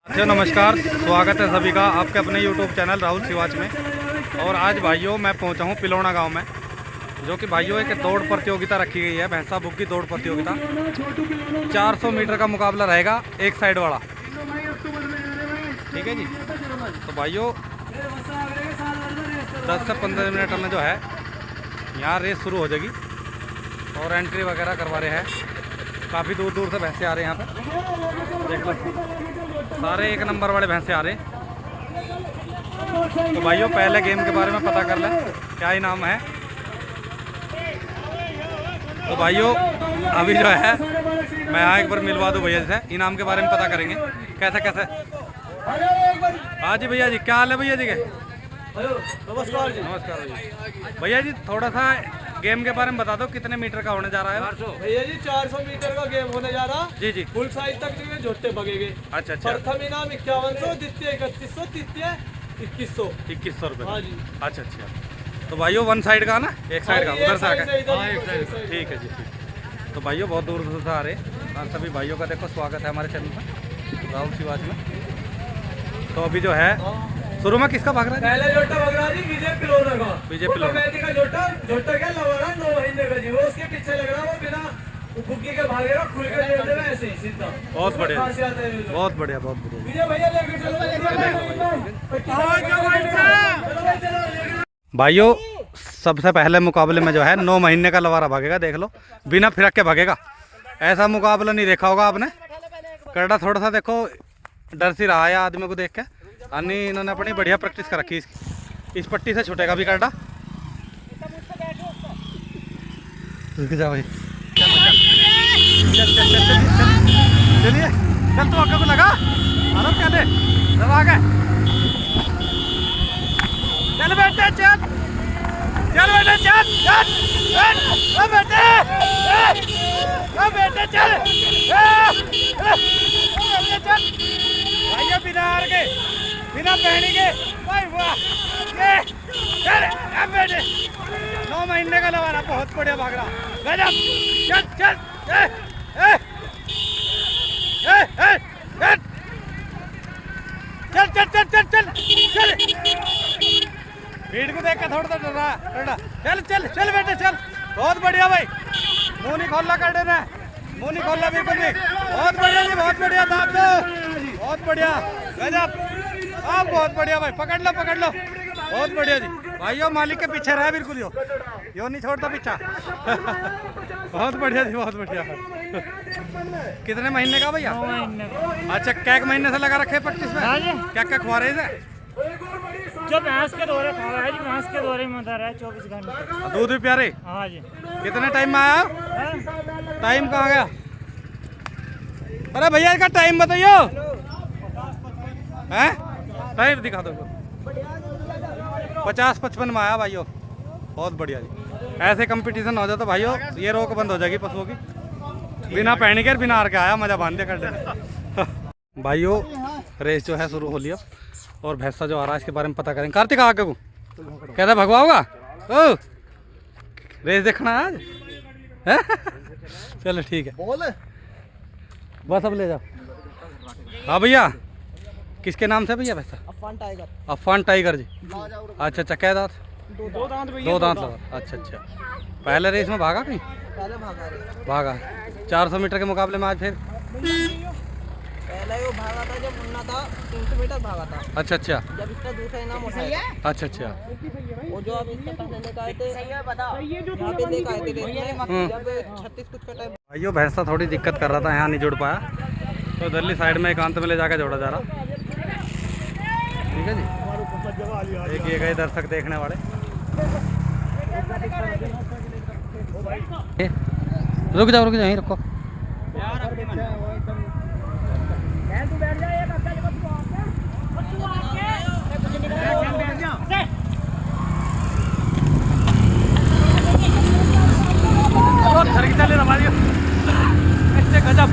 साथियों नमस्कार, स्वागत है सभी का आपके अपने YouTube चैनल राहुल सिवाच में। और आज भाइयों मैं पहुंचा हूं पिलौना गांव में, जो कि भाइयों एक दौड़ प्रतियोगिता रखी गई है, भैंसा बुक की दौड़ प्रतियोगिता। 400 मीटर का मुकाबला रहेगा एक साइड वाला, ठीक है जी। तो भाइयों 10 से 15 मिनट में जो है यहाँ रेस शुरू हो जाएगी और एंट्री वगैरह करवा रहे हैं। काफ़ी दूर दूर से भैंसे आ रहे हैं यहाँ पे, देख लो सारे एक नंबर वाले भैंसे आ रहे। तो भाइयों पहले गेम के बारे में पता कर लें, क्या इनाम है। तो भाइयों अभी जो है मैं यहाँ एक बार मिलवा दूँ भैया से, इनाम के बारे में पता करेंगे कैसे कैसे। हाँ जी भैया जी, क्या हाल है भैया जी के? नमस्कार जी। नमस्कार भैया जी, थोड़ा सा गेम के बारे में बता दो, कितने मीटर का होने जा रहा है? भैया जी 400 मीटर का गेम होने जा रहा। जी जी। फुल साइज तक जो है झोटे भगेंगे। अच्छा अच्छा। प्रथम इनाम 5100, द्वितीय 3100, तृतीय 2100। 2100 रुपये। हाँ जी। अच्छा अच्छा। तो भाइयों वन साइड का ना, एक साइड का उधर से आकर। ठीक ठीक है जी, ठीक। तो भाइयों बहुत दूर दूर से आ रहे हैं और सभी भाइयों का देखो स्वागत है हमारे चैनल में राहुल सिवाच में। तो अभी जो है शुरू में किसका भाग रहा है? पहले जोटा भग रहा जी विजय पिलोना का। विजय पिलोना का जोटा क्या लगा रहा 9 महीने का जी, वो उसके पीछे लग रहा, वो बिना बुग्गी के भागेगा, खुल के दे देगा ऐसे ही सीधा। बहुत बढ़िया, बहुत बढ़िया, बहुत बढ़िया। विजय भैया लेके चलो। भाइयों सबसे पहले मुकाबले में जो है 9 महीने का लवारा भागेगा, देख लो बिना फिरक के भागेगा। ऐसा मुकाबला नहीं देखा होगा आपने। करड़ा थोड़ा सा देखो डर सी रहा है आदमी को देख के, अन्य इन्होंने अपनी बढ़िया प्रैक्टिस कर रखी। इस पट्टी से छूटेगा भी करड़ा। रुक जा भाई, चलिए चल, तू आगे को लगा आराम क्या दे दबा के। चल बेटे चल, चल बेटे चल, चल बेटे, बेटे चल, चल भैया बिना हार के, बिना पहनी के, भाई वाह, चल बेटे 9 महीने का लवारा, बहुत बढ़िया भाग रहा, गजब। चल चल चल चल चल चल चल चल, भीड़ को देख के थोड़ा सा डर रहा। चल चल चल बेटे चल, बहुत बढ़िया भाई। मुंह नहीं खोलना कर देना, मुंह नहीं खोलना बिल्कुल भी। बहुत बढ़िया जी, बहुत बढ़िया, दाब दो, बहुत बढ़िया, गजब। हाँ बहुत बढ़िया भाई, पकड़ लो पकड़ लो, बहुत बढ़िया जी। भाइयों मालिक के पीछे रहा बिल्कुल, यो नहीं छोड़ता पीछा। बहुत बढ़िया जी, बहुत बढ़िया। कितने महीने का भैया? 9 महीने। अच्छा, क्या महीने से लगा रखे प्रैक्टिस में? क्या क्या खुआ रहे थे? जो भैंस के दौरे खा रहा है जी, भैंस के दौरे में उधर है 24 घंटे। दूध भी प्यारे? हाँ जी। कितने टाइम में आया? टाइम कहाँ गया? अरे भैया इसका टाइम बताइयो। हैं? टाइम दिखा दो। 50-55 में आया भाइयों, बहुत बढ़िया जी। ऐसे कंपटीशन हो जाए तो भाइयों ये रोक बंद हो जाएगी पशुओं की। बिना पहने के बिना हार के आया, मजा बांध दिया कर दे। भाइयों रेस जो है शुरू हो लिया और भैंसा जो आ रहा है इसके बारे में पता करेंगे। कार्तिक आगे को कहता भगवाओगा? ओ रेस देखना है आज? चलो ठीक है, बस अब ले जाओ। हाँ भैया, किसके नाम से भैया भैंसा? अफान टाइगर जी। अच्छा अच्छा, क्या दांत? 2 दांत भैया। 2 दांत लगा। अच्छा अच्छा। पहले रेस में भागा कहीं? पहले भागा 400 मीटर के मुकाबले में आज फिर? पहले वो भागा था जब मुन्ना था, 300 मीटर भागा था। अच्छा अच्छा। जब इसका दूसरा इनाम उठाया। अच्छा अच्छा। वो जो अब इसका पहले लेकर आए थे, यहाँ पे लेकर आए थे रेस में, जब 36 कुछ का टाइम। भाइयों भैंसा थोड़ी दिक्कत कर रहा था, यहाँ नहीं जुड़ पाया, तो उधरली साइड में एकांत में ले जाकर जोड़ा जा रहा। ठीक है जी। एक ये गए दर्शक देखने वाले। रुक जाओ यहीं रुको। चले हमारी ऐसे गजब।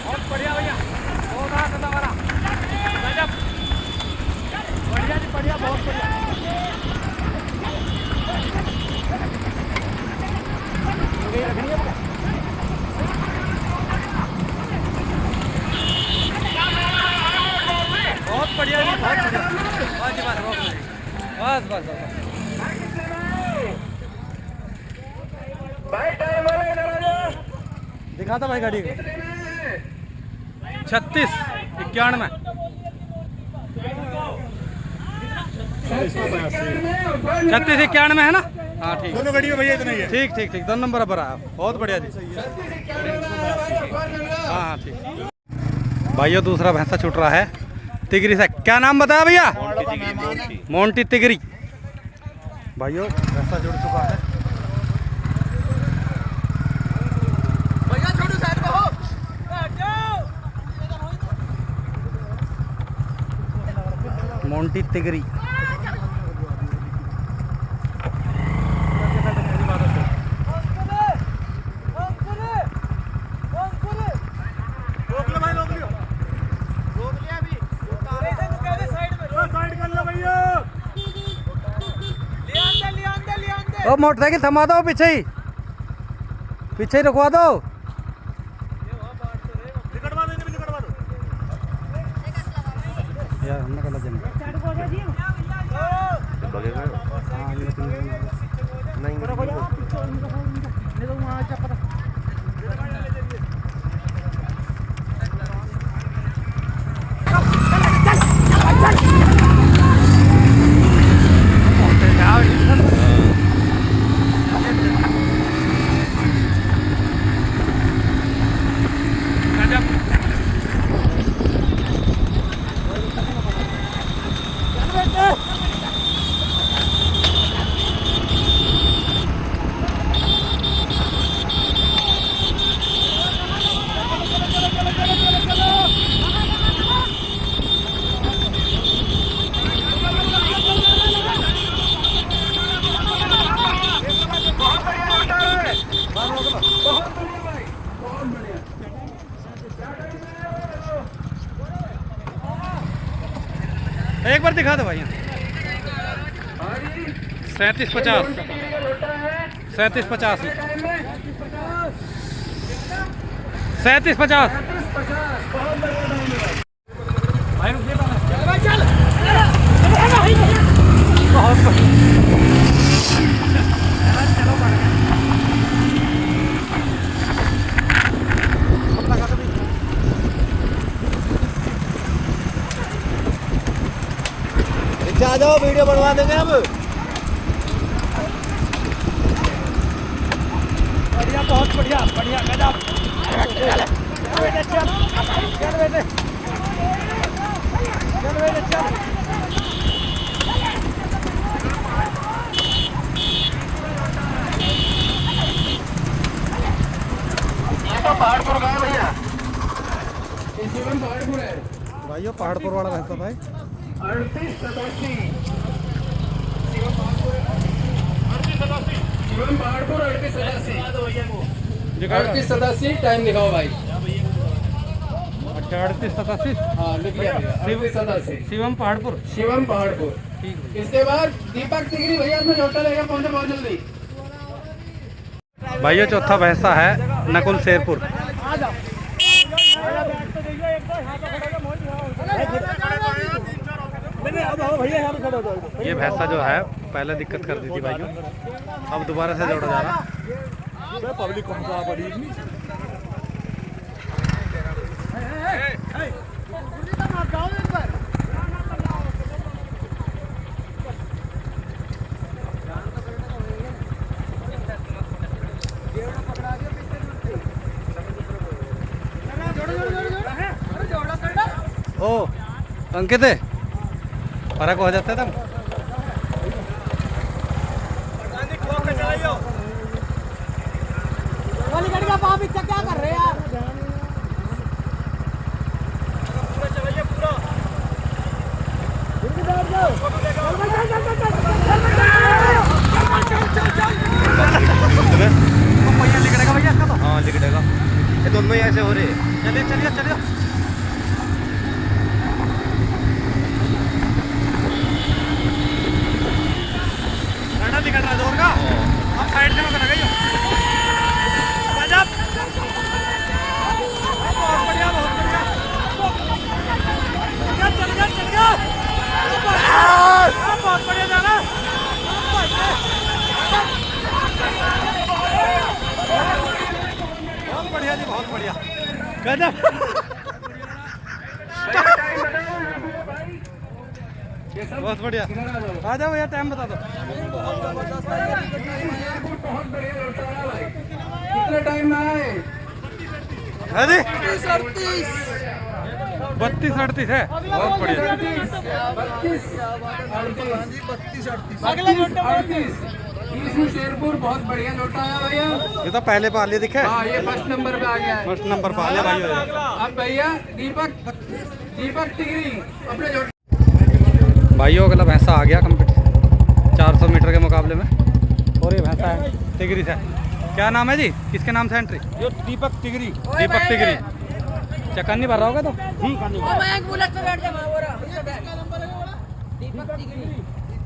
बहुत बढ़िया। बहुत बढ़िया जी, बहुत बढ़िया। बस जी, बस रोक लो जी। बस बस बस भाई टाइम वाला इधर आ जाओ। दिखा था भाई गाड़ी को। 36 91 36 91 है ना? हाँ ठीक, दोनों गाड़ी में भैया इतना ही है। ठीक ठीक ठीक, दोनों नंबर बराबर आया। बहुत बढ़िया जी। हाँ हाँ ठीक। भाइयों दूसरा भैंसा छूट रहा है तिगरी से। क्या नाम बताया भैया? मोंटी तिगरी। भाइयों भैंसा जुड़ चुका है। मोंटी तिगरी। ओ मोटरसाइकिल थमा दो, पीछे ही रुकवा दो। यार हमने गलत जन एक बार दिखा दो भाई। 3750 3750 3750 भाई रुक आ जाओ, वीडियो बनवा देंगे अब। बढ़िया, बहुत बढ़िया, बढ़िया गजब। पहाड़पुर का भैया, पहाड़पुर है भाइयों, पहाड़पुर वाला भैंसा भाई 3887 शिवम पहाड़पुर 3887 टाइम दिखाओ भाई। 3887 हाँ लिख लिया भैया, 3887 शिवम पहाड़पुर। शिवम पहाड़पुर। ठीक है। इसके बाद दीपक तिगरी भैया अपना छोटा लेकर पहुंचे बहुत जल्दी। भाइयों चौथा भैंसा है नकुल शेरपुर। ये भैंसा जो है पहले दिक्कत कर दी थी भाइयों, अब दोबारा से जोड़ा जा रहा। पब्लिक कौन सा बड़ी ओ अंकित है, फर्क हो जाता है तब। क्या कर रहे हैं यार? लिखड़ेगा भैया इसका तो। हाँ लिखड़ेगा, ये दोनों ऐसे हो रहे हैं। चलिए चलिए चलिए। बढ़िया गजब। बहुत बढ़िया, आ जाओ भैया, टाइम बता दो। कितने टाइम में आए? है जी 32-38 है, बहुत बढ़िया। 32-38 शेरपुर, बहुत बढ़िया लोटा है भैया। ये तो पहले पाले दिखे। हाँ, ये फर्स्ट नंबर पे आ गया है। फर्स्ट नंबर पाले भाई। अब भैया दीपक टिगरी अपने जोड़ भाइयों अगला भैंसा आ गया कंपटीशन 400 मीटर के मुकाबले में, और ये भैंसा है टिगरी से। क्या नाम है जी, किसके नाम से एंट्री? दीपक तिगरी। दीपक टिगरी। चक्कर नहीं भर रहा होगा तो?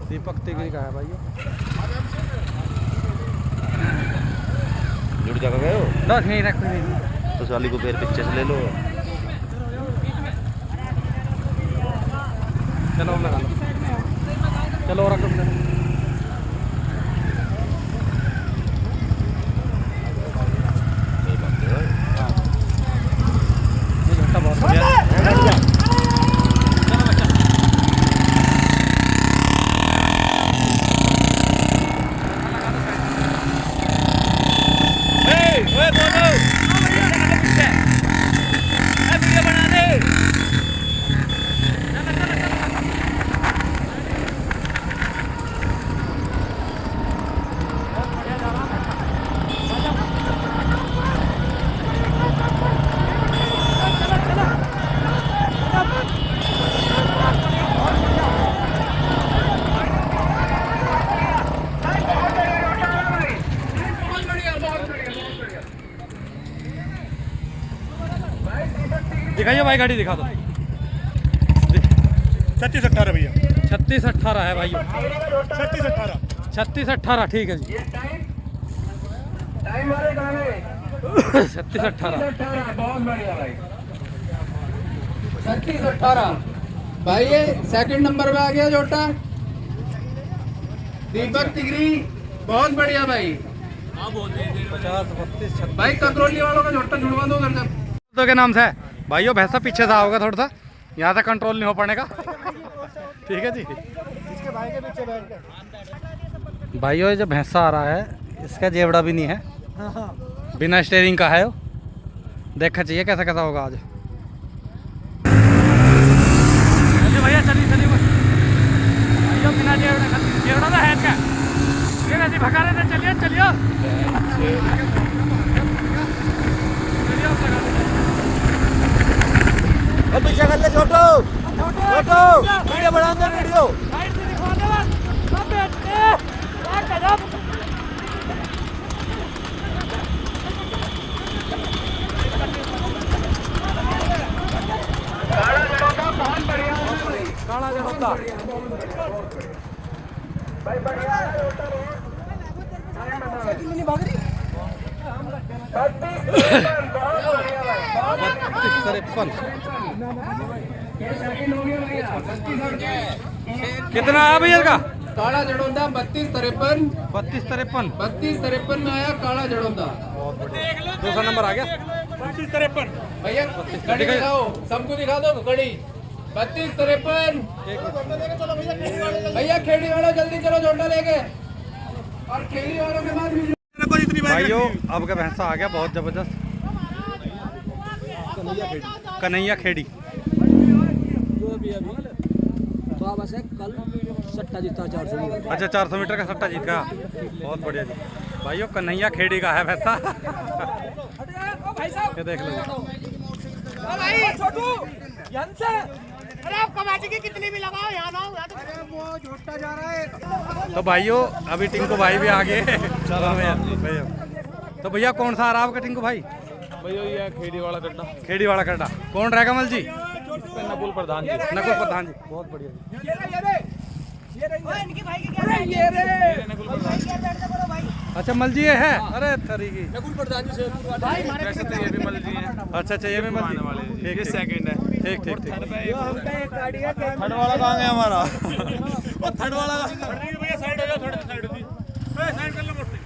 दीपक टिगरी का है भाइयों। जुड़ जगह गए हो बस यहीं रख नहीं। तो साली को फिर पीछे से ले लो। चलो और लगा लो, चलो और रख लो। ये झट्टा बहुत बढ़िया है। दिखाइए भाई, गाड़ी दिखा दो। 36-18 भैया। 36-18 है भाई। 36-18। 36-18 ठीक है जी। टाइम वाले गाने 36-18 बहुत बढ़िया भाई। 36-18 भाई, ये सेकंड नंबर पे आ गया जोटा दीपक तिगरी, बहुत बढ़िया भाई। 50-32-36 भाई ककरोली वालों का जोटा जुड़वा दो उधर से। तो के नाम से है भाइयों। भैंसा पीछे से आओगे थोड़ा सा, यहाँ से कंट्रोल नहीं हो पाने का। ठीक है जी। इसके भाई के पीछे बैठ के। भाइयों ये जो भैंसा आ रहा है, इसका जेवड़ा भी नहीं है, बिना स्टेयरिंग का है वो। देखना चाहिए कैसा कैसा होगा आज। चलिए भैया, चलिए चलिए भाइयों, बिना जेवड़ा तो है क्या, ये वैसे भगा रहे थे। चलिए चलिए पीछे कर ले छोटू। छोटू वीडियो बना दे, वीडियो। काला जड़ोता भाई बढ़िया है जोटा रे। 32-53 ये सेकंड हो गया भैया। 32-38 कितना आया भैया का? काला जड़ोंदा 32-53 32-53 में आया काला जड़ोंदा। दूसरा नंबर आ गया। 32-53। भैया कड़ी दिखाओ, सबको दिखा दो कड़ी। 32-53 भैया, खेड़ी वालों जल्दी चलो जोटा लेके, और खेड़ी वालों के बाद भी भाइयों अब का भैंसा आ गया बहुत जबरदस्त, कन्हैया खेड़ी। कल सट्टा जीता 400 मीटर। अच्छा 400 मीटर का सट्टा जीत गया, बहुत बढ़िया जी। भाइयों कन्हैया खेड़ी का है भैंसा। ये देख लो छोटू अरे आप कमाची की कितनी भी लगाओ, यहाँ ना वो झोटा जा रहा है। तो भाइयों अभी टिंकू भाई भी आ गए। चलो भैया। तो भैया कौन सा आ रहा है आपका टिंकू भाई? भैया ये खेड़ी वाला गड्ढा। खेड़ी वाला गड्ढा कौन रहेगा मल जी? नकुल प्रधान जी। नकुल प्रधान जी, बहुत बढ़िया जी। अच्छा मल जी ये है, अरे तरीकी नकुल प्रधान जी से भाई वैसे तो ये भी मल जी हैं। अच्छा अच्छा, ये भी मल जी वाले ठीक ये ठीक सेकंड है। ठीक ठीक ठीक। थर्ड वाला कहाँ गया हमारा? वो थर्ड वाला भैया साइड हो जाओ, थोड़ा साइड हो जी। साइड कर लो मोटे।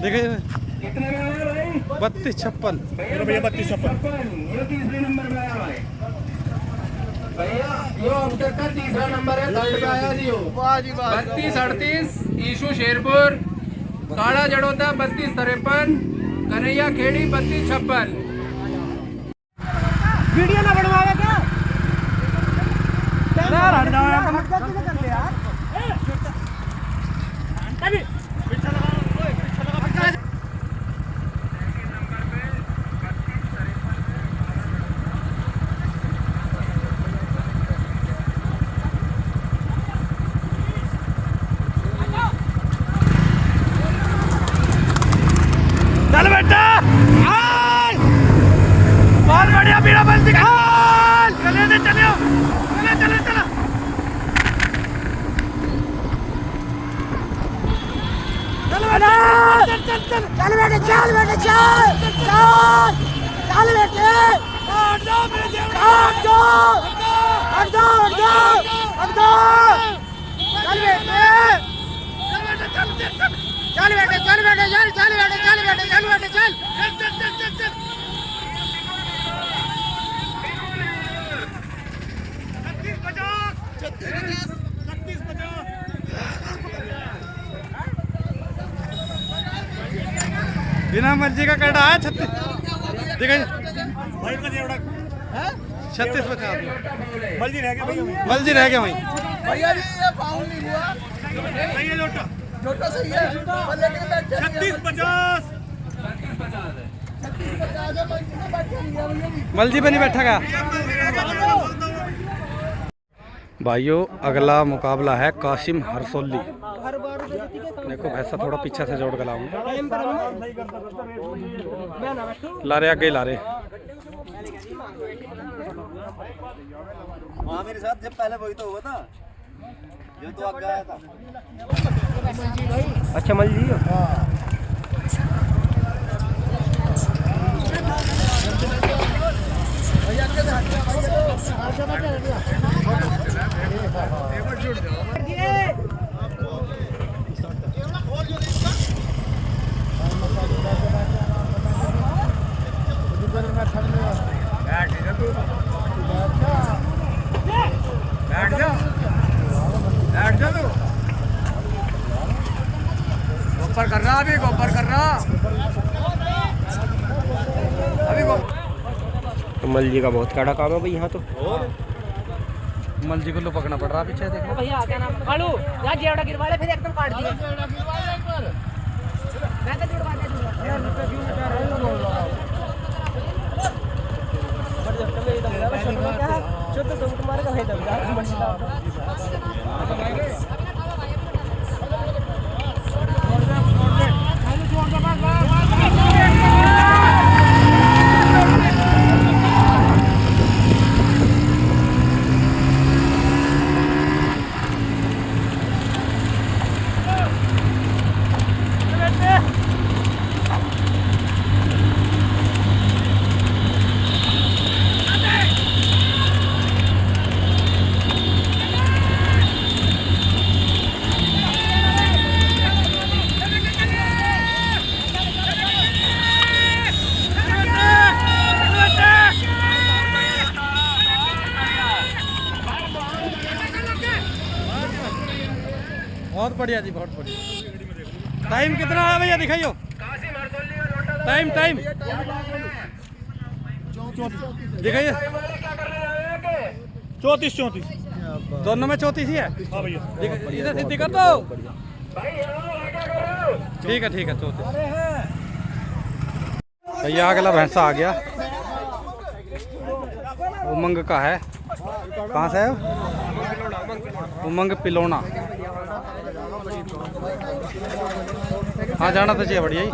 देखिए कितने में आया भाई? 32-56 भैया 32-56 ये तीसरे नंबर पे आया भाई। भैया यो अंतर का तीसरा नंबर है, थर्ड पे आया जी। 32-38 ईशु शेरपुर, काला जड़ोता 32-53, कन्हैया खेड़ी 32-56। वीडियो ना बनवावे क्या यार हट जाओ यार हट जा किसे कर ले यार अभी पीछे लगा ओए पीछे लगा चल बेटा आल बहुत बढ़िया बीड़ा बल दिखा चले दे चलियो चले चले चलो चल बेटा चल बेटा चल चल बेटे हट जाओ मेरे जेवड़ा हट जाओ हट जाओ हट जाओ हट जाओ चल बेटे चल बेटे चल बेटे चल चल बेटे चल बेटे चल बेटे चल चल चल चल चल बिना मर्जी का कटा है 36 देखिए भाई का जेवड़ा 36-50 मर्जी रह गया भैया मर्जी रह गया वहीं भैया जी ये फाउल नहीं हुआ सही है जोटा छोटा सही है पर लेकिन बैठ 36-50 मलजी पे नहीं बैठा भाइयों। अगला मुकाबला है कासिम हरसोली। देखो भैंसा थोड़ा पीछे से जोड़ के लाऊंगा। ला रहे आगे ला रहे वहाँ मेरे साथ जब पहले वही तो हुआ था जो तो आगे आया था। अच्छा मलजी गोपर कर रहा अभी गोपर कर रहा अभी मलजी का बहुत कड़ा काम है भाई यहाँ तो मलजी को लो पकड़ना पड़ रहा पीछे देखो भैया क्या नाम कालू यार जेवड़ा गिरवा ले फिर एकदम काट दिया मैं तो जुड़वा दे तुम्हारे का है बहुत बढ़िया जी बहुत बढ़िया। टाइम कितना है भैया दिखाइयो। कासिम हरसोली का लोटा टाइम टाइम दिखाइए। 34 दोनों में 34 ही है। हाँ भैया। इधर सीधी कर दो। ठीक है 34। भैया अगला भैंसा आ गया, उमंग का है। कहाँ से है? उमंग पिलोना। हाँ जाना तो चाहिए, बढ़िया ही।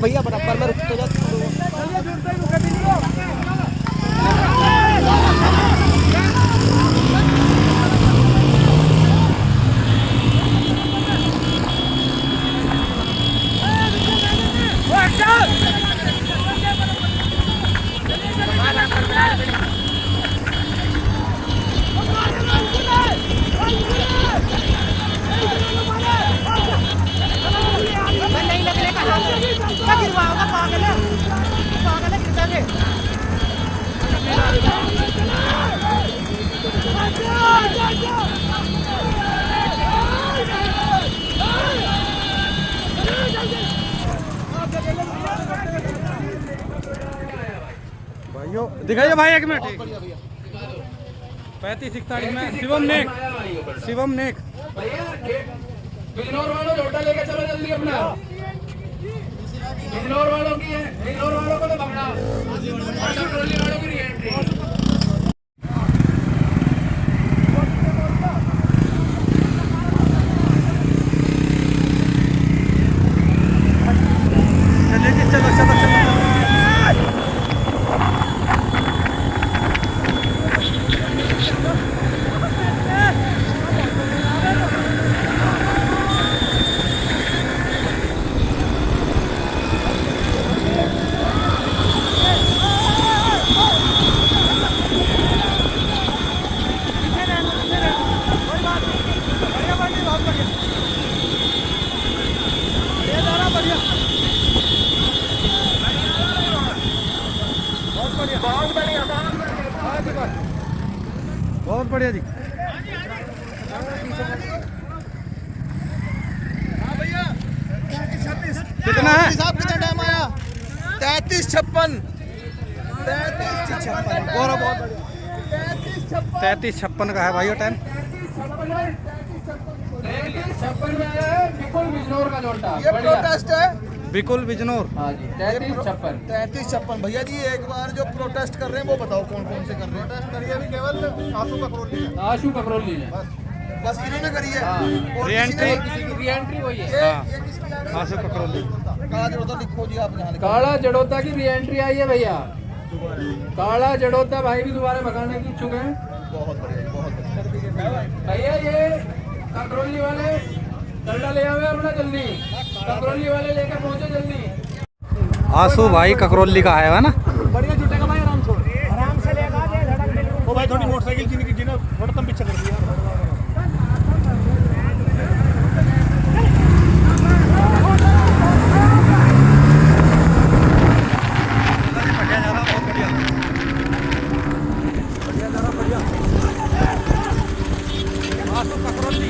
भैया बराबर में रुक तो जा। नहीं लगने का क्या गिरवाओगा? पागल है, पागल है, गिरता है। भाइयों दिखाइए भाई, एक मिनट। 35-41 में शिवम नेक। शिवम नेक बिजनौर वालों झोटा लेके चलो जल्दी अपना। बिजनौर वालों की है, बिजनौर वालों को तो पकड़ा, ट्रॉली वालों की रीएंट्री। बहुत बढ़िया जी। कितना है? कितना टाइम आया? 33-56। 33-56 का है भाइयों टाइम। 33-56 में आया है बिल्कुल बिजनौर का झोटा। ये प्रोटेस्ट है। बिल्कुल बिजनौर। हाँ जी 33-56। 33-56 भैया जी, एक बार जो प्रोटेस्ट कर रहे हैं वो बताओ कौन कौन से कर रहे हैं? प्रोटेस्ट करिए अभी केवल आशु ककरोली है। बस इन्होंने करी है। हाँ। और रीएंट्री। रीएंट्री वही है। ये किसकी आ रही है? आशु ककरोली। काला जड़ोता लिखो जी आप यहाँ लिखो। काला जड़ोता की रीएंट्री आई है भैया। काला जड़ोता भाई भी दोबारा भगाने की इच्छुक है। बहुत बढ़िया, बहुत बढ़िया। भैया ये ककरोली वाले डंडा ले आवे अपना जल्दी। ककरोली वाले लेकर पहुंचो जल्दी। आशु भाई ककरोली का है ना? बढ़िया जुटेगा भाई, आराम से। आराम से लेगा, ये धड़क दे। वो भाई थोड़ी मोटरसाइकिल जिनकी जिन्हें थोड़ा कम पीछे कर दिया। आशु ककरोली।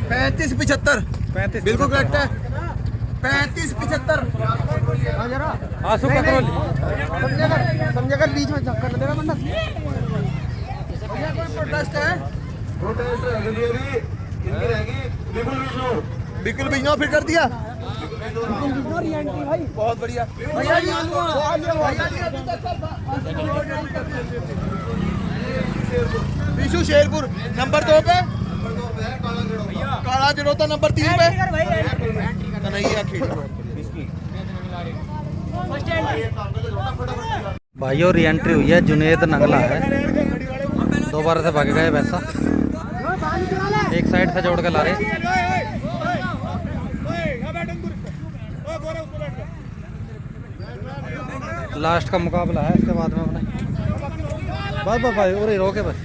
पैंतीस 75 बिल्कुल करेक्ट है। 35-75। आशु ककरोली। समझेगा बीच में चक्कर देगा बंदा। कोई प्रोटेस्ट है? प्रोटेस्ट है इनकी रहेगी विपुल विष्णु। बिल्कुल बिजनौ फिर कर दिया। बहुत बढ़िया भैया जी। विशु शेरपुर नंबर 2 पे, काला जड़ोता नंबर 3 पे, कन्हैया खेड़ी। भाइयों री एंट्री हुई है, जुनेद नंगला है, दोबारा से भाग गए वैसा, एक साइड से जोड़ के ला रहे। लास्ट का मुकाबला है, इसके बाद में अपने बस बस भाई और रोके बस।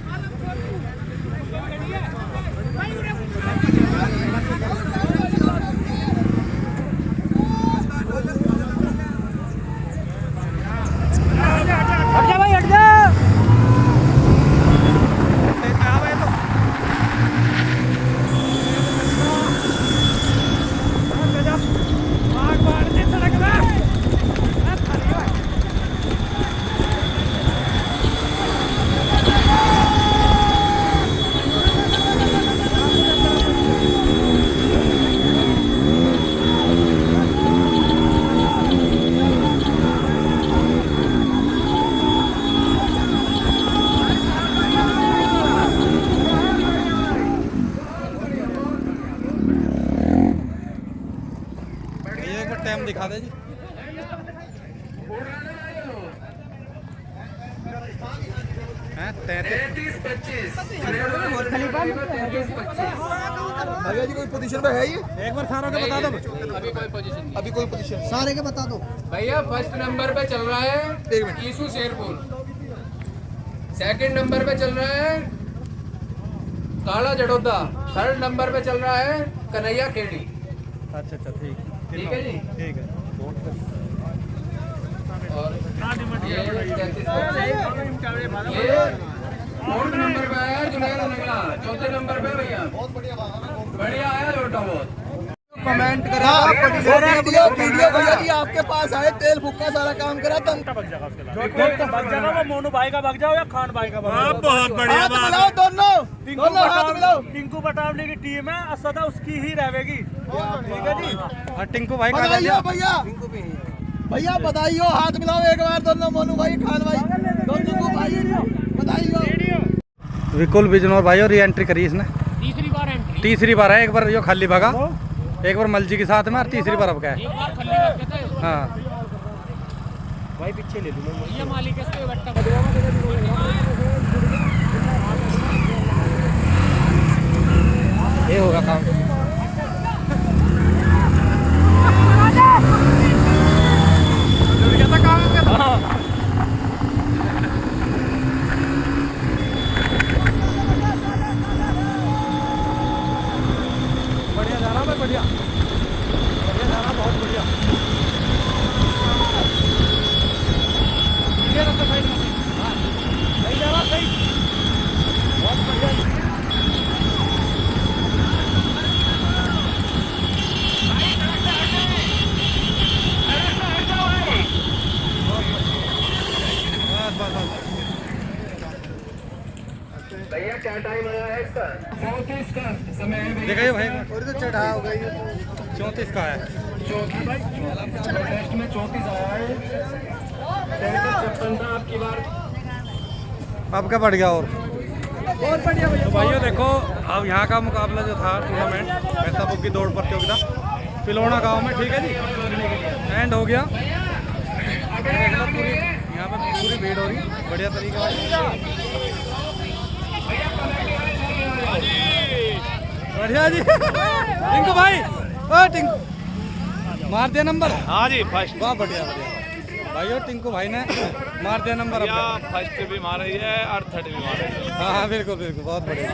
टाइम दिखा दे जी। हैं 33-25। भैया जी कोई पोजीशन पे है ये? एक बार सारों के बता दो। अभी कोई पोजीशन सारे के बता दो भैया। फर्स्ट नंबर पे चल रहा है ईसु शेरपुर, सेकंड नंबर पे चल रहा है काला जड़ोदा, थर्ड नंबर पे चल रहा है कन्हैया खेड़ी। अच्छा ठीक ठीक है जी, ठीक है। और ये 33-25 ये फोर्थ नंबर पे है जुनेद नगला, चौथे नंबर पे भैया बढ़िया आया लोटा बहुत। कमेंट करा वीडियो भैया जी आपके पास आए, तेल फुक्का सारा काम करा तुम। बग जाएगा वो मोनू भाई का बग जाओ या खान भाई का बग जाओ। बहुत बढ़िया बात। मिलाओ दोनों हाथ मिलाओ। टिंकू बटावली की टीम है, सदा उसकी ही रहेगी। ठीक है जी। और टिंकू भाई का बधाइयो भैया, भैया बधाइयो, हाथ मिलाओ एक बार दोनों, मोनू भाई खान भाई दोनों को भाई बधाइयो। विपुल बिजनौर भाई और री एंट्री करी इसने, तीसरी बार है। एक बार यो खाली भागा, एक बार मलजी के साथ में, और तीसरी बार अब गया। हाँ भाई पीछे ले लूँ ये मालिक है इसके बट्टा। ये होगा काम। बढ़िया जा रहा है, बढ़िया बढ़िया जा रहा, बहुत बढ़िया। सही जा रहा, सही, बहुत बढ़िया। भैया क्या टाइम आया है इसका? 34 का समय है भैया। देखा ये भाई, और तो चढ़ा हो गई 34 का है। 34 टेस्ट में 34 आया है। 33-56 था आपकी बार। अब क्या बढ़ गया और बहुत बढ़िया भैया। तो भाइयों देखो, अब यहाँ का मुकाबला जो था टूर्नामेंट पैसा बुक की दौड़ प्रतियोगिता पिलौना गांव में, ठीक है जी, एंड हो गया। देख लो पूरी यहाँ पे पूरी भीड़ हो रही बढ़िया तरीके से। बढ़िया जी टिंकू भाई, ओ टिंकू मार दिया नंबर। हाँ जी फर्स्ट, वाह बढ़िया बढ़िया भाइयों, टिंकू भाई ने मार दिया नंबर। अब फर्स्ट भी मार रही है और थर्ड भी मार रही है। हाँ हाँ बिल्कुल बिल्कुल, बहुत बढ़िया।